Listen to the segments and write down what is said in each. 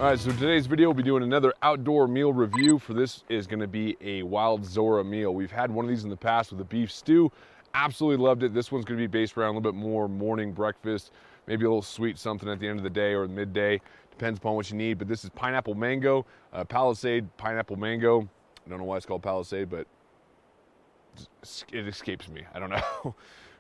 All right, so today's video we'll be doing another outdoor meal review. For this is going to be a wild Zora meal. We've had one of these in the past with a beef stew. Absolutely loved it. This one's going to be based around a little bit more morning breakfast, maybe a little sweet something at the end of the day or midday. Depends upon what you need. But this is pineapple mango, Palisade pineapple mango. I don't know why it's called Palisade, but it escapes me. I don't know.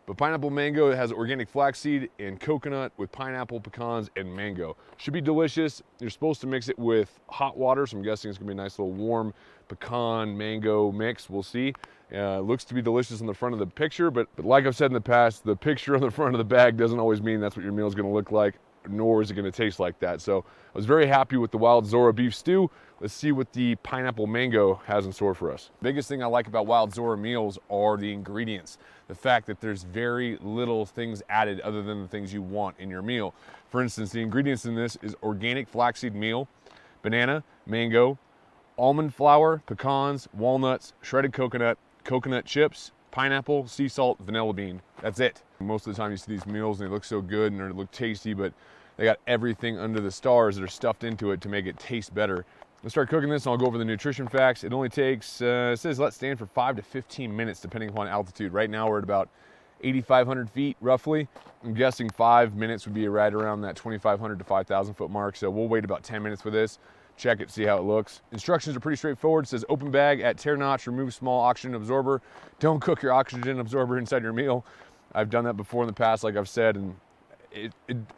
But pineapple mango, it has organic flaxseed and coconut with pineapple, pecans, and mango. Should be delicious. You're supposed to mix it with hot water, so I'm guessing it's gonna be a nice little warm pecan mango mix. We'll see. Looks to be delicious on the front of the picture, but like I've said in the past, the picture on the front of the bag doesn't always mean that's what your meal is gonna look like, nor is it gonna taste like that. So I was very happy with the wild Zora beef stew. Let's see what the pineapple mango has in store for us. Biggest thing I like about wild Zora meals are the ingredients. The fact that there's very little things added other than the things you want in your meal. For instance, the ingredients in this is organic flaxseed meal, banana, mango, almond flour, pecans, walnuts, shredded coconut, coconut chips, pineapple, sea salt, vanilla bean. That's it. Most of the time you see these meals and they look so good and they look tasty, but they got everything under the stars that are stuffed into it to make it taste better. Let's start cooking this and I'll go over the nutrition facts. It only takes, it says let stand for 5 to 15 minutes depending upon altitude. Right now we're at about 8,500 feet roughly. I'm guessing 5 minutes would be right around that 2,500 to 5,000 foot mark. So we'll wait about 10 minutes for this. Check it, see how it looks. Instructions are pretty straightforward. It says open bag at tear notch, remove small oxygen absorber. Don't cook your oxygen absorber inside your meal. I've done that before in the past, like I've said, and I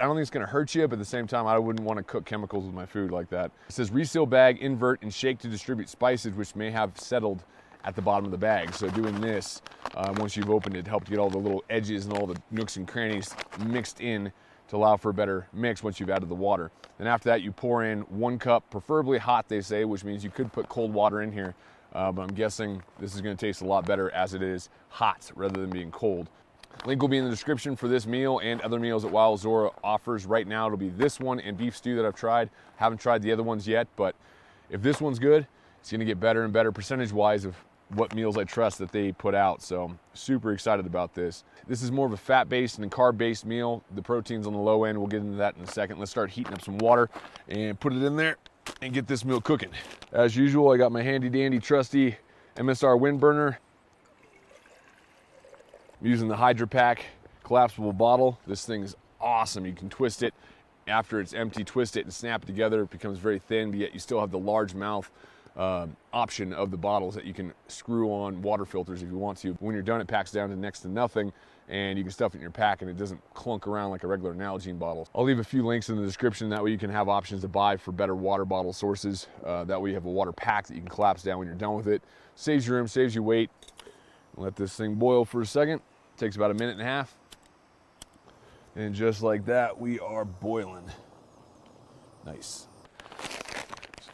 don't think it's gonna hurt you, but at the same time, I wouldn't wanna cook chemicals with my food like that. It says reseal bag, invert, and shake to distribute spices which may have settled at the bottom of the bag. So doing this, once you've opened it, helped get all the little edges and all the nooks and crannies mixed in to allow for a better mix once you've added the water. Then after that, you pour in 1 cup, preferably hot, they say, which means you could put cold water in here, but I'm guessing this is gonna taste a lot better as it is hot rather than being cold. Link will be in the description for this meal and other meals that Wild Zora offers. Right now it'll be this one and beef stew that I've tried. Haven't tried the other ones yet, but if this one's good, it's gonna get better and better percentage-wise of what meals I trust that they put out. So super excited about this. This is more of a fat-based and carb-based meal. The protein's on the low end. We'll get into that in a second. Let's start heating up some water and put it in there and get this meal cooking. As usual, I got my handy-dandy trusty MSR wind burner. I'm using the Hydropack collapsible bottle. This thing is awesome. You can twist it. After it's empty, twist it and snap it together. It becomes very thin, but yet you still have the large mouth option of the bottles that you can screw on water filters if you want to. When you're done, it packs down to next to nothing, and you can stuff it in your pack and it doesn't clunk around like a regular Nalgene bottle. I'll leave a few links in the description. That way you can have options to buy for better water bottle sources. That way you have a water pack that you can collapse down when you're done with it. Saves you room, saves you weight. Let this thing boil for a second. Takes about 1.5 minutes. And just like that, we are boiling. Nice.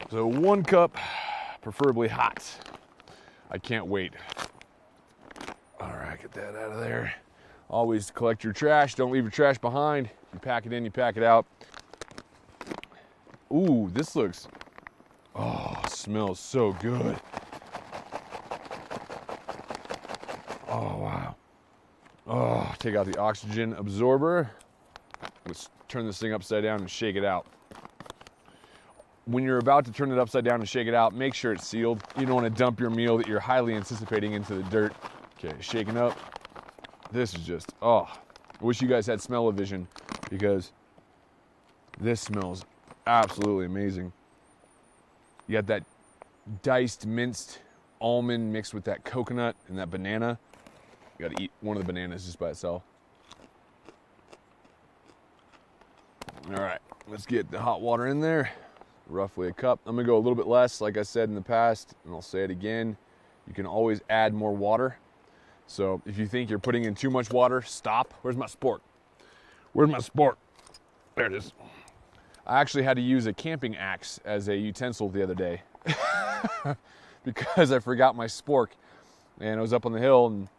So 1 cup, preferably hot. I can't wait. All right, get that out of there. Always collect your trash. Don't leave your trash behind. You pack it in, you pack it out. Ooh, this looks, oh, smells so good. Oh, wow. Oh, take out the oxygen absorber. Let's turn this thing upside down and shake it out. When you're about to turn it upside down and shake it out, make sure it's sealed. You don't want to dump your meal that you're highly anticipating into the dirt. Okay, shaking up. This is just, oh, I wish you guys had smell-o-vision because this smells absolutely amazing. You got that diced, minced almond mixed with that coconut and that banana. You gotta eat one of the bananas just by itself. All right, let's get the hot water in there. Roughly a cup. I'm gonna go a little bit less, like I said in the past, and I'll say it again. You can always add more water. So if you think you're putting in too much water, stop. Where's my spork? Where's my spork? There it is. I actually had to use a camping axe as a utensil the other day because I forgot my spork, and I was up on the hill and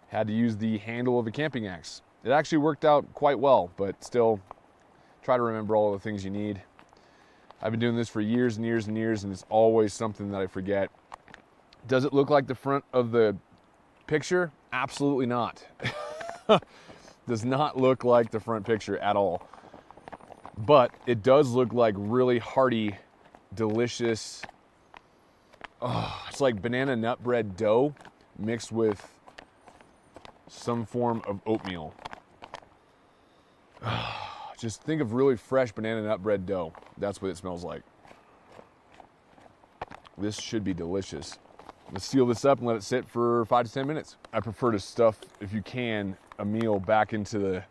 had to use the handle of a camping axe. It actually worked out quite well, but still try to remember all the things you need. I've been doing this for years and years and years, and it's always something that I forget. Does it look like the front of the picture? Absolutely not. Does not look like the front picture at all. but it does look like really hearty, delicious. Oh, it's like banana nut bread dough mixed with some form of oatmeal. Just think of really fresh banana nut bread dough. That's what it smells like. This should be delicious. Let's seal this up and let it sit for 5 to 10 minutes. I prefer to stuff, if you can, a meal back into the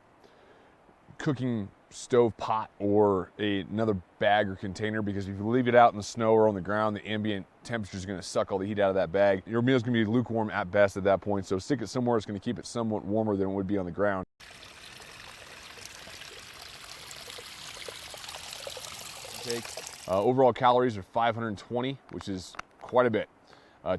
cooking stove pot or another bag or container, because if you leave it out in the snow or on the ground, the ambient temperature is going to suck all the heat out of that bag. Your meal is going to be lukewarm at best at that point, so stick it somewhere it's going to keep it somewhat warmer than it would be on the ground. Overall calories are 520, which is quite a bit.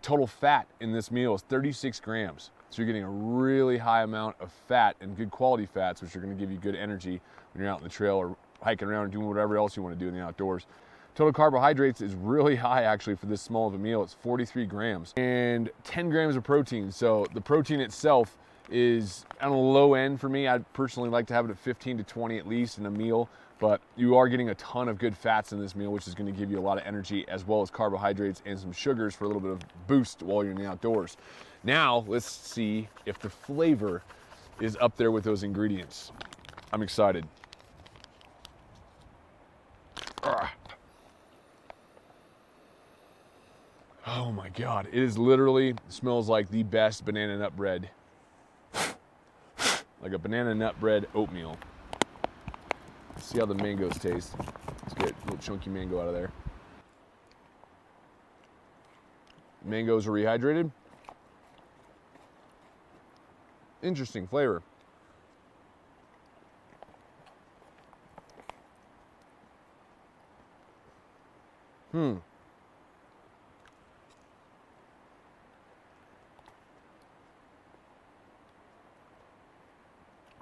Total fat in this meal is 36 grams. So you're getting a really high amount of fat and good quality fats, which are going to give you good energy when you're out in the trail or hiking around or doing whatever else you want to do in the outdoors. Total carbohydrates is really high actually for this small of a meal. It's 43 grams and 10 grams of protein. So the protein itself is on the low end for me. I'd personally like to have it at 15 to 20 at least in a meal, but you are getting a ton of good fats in this meal, which is going to give you a lot of energy, as well as carbohydrates and some sugars for a little bit of boost while you're in the outdoors. Now let's see if the flavor is up there with those ingredients. I'm excited. Oh my God, it is literally smells like the best banana nut bread. Like a banana nut bread oatmeal. Let's see how the mangoes taste. Let's get a little chunky mango out of there. Mangoes are rehydrated. Interesting flavor.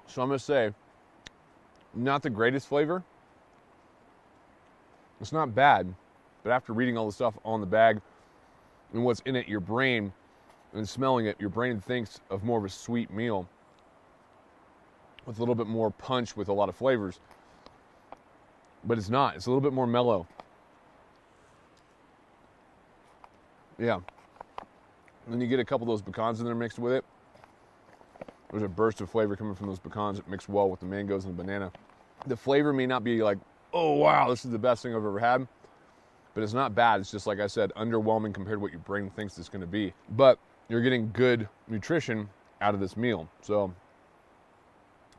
So I'm going to say, not the greatest flavor. It's not bad, but after reading all the stuff on the bag and what's in it, your brain, and smelling it, your brain thinks of more of a sweet meal with a little bit more punch with a lot of flavors. But it's not. It's a little bit more mellow. Yeah. And then you get a couple of those pecans in there mixed with it. There's a burst of flavor coming from those pecans that mix well with the mangoes and the banana. The flavor may not be like, oh wow, this is the best thing I've ever had, but it's not bad. It's just, like I said, underwhelming compared to what your brain thinks it's going to be. But you're getting good nutrition out of this meal. So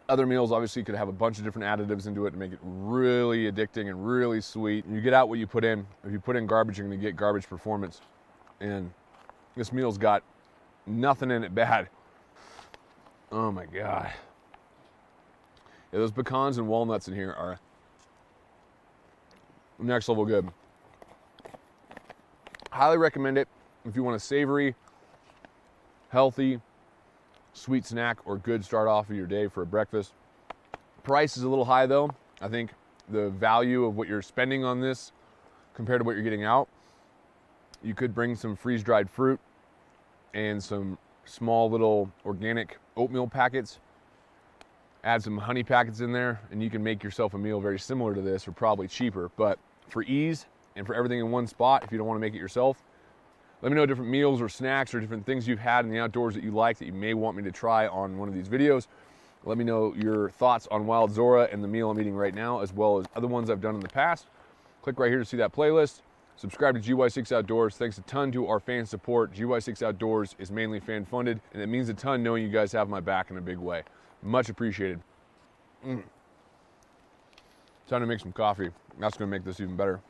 other meals obviously could have a bunch of different additives into it to make it really addicting and really sweet. You get out what you put in. If you put in garbage, you're going to get garbage performance. And this meal's got nothing in it bad. Oh my God. Yeah, those pecans and walnuts in here are next level good. Highly recommend it if you want a savory, healthy, sweet snack or good start off of your day for a breakfast. Price is a little high though. I think the value of what you're spending on this compared to what you're getting out, you could bring some freeze-dried fruit and some small little organic oatmeal packets, add some honey packets in there, and you can make yourself a meal very similar to this, or probably cheaper. But for ease and for everything in one spot, if you don't want to make it yourself, let me know different meals or snacks or different things you've had in the outdoors that you like that you may want me to try on one of these videos. Let me know your thoughts on Wild Zora and the meal I'm eating right now, as well as other ones I've done in the past. Click right here to see that playlist. Subscribe to GY6 Outdoors. Thanks a ton to our fan support. GY6 Outdoors is mainly fan funded, and it means a ton knowing you guys have my back in a big way. Much appreciated. Time to make some coffee. That's going to make this even better.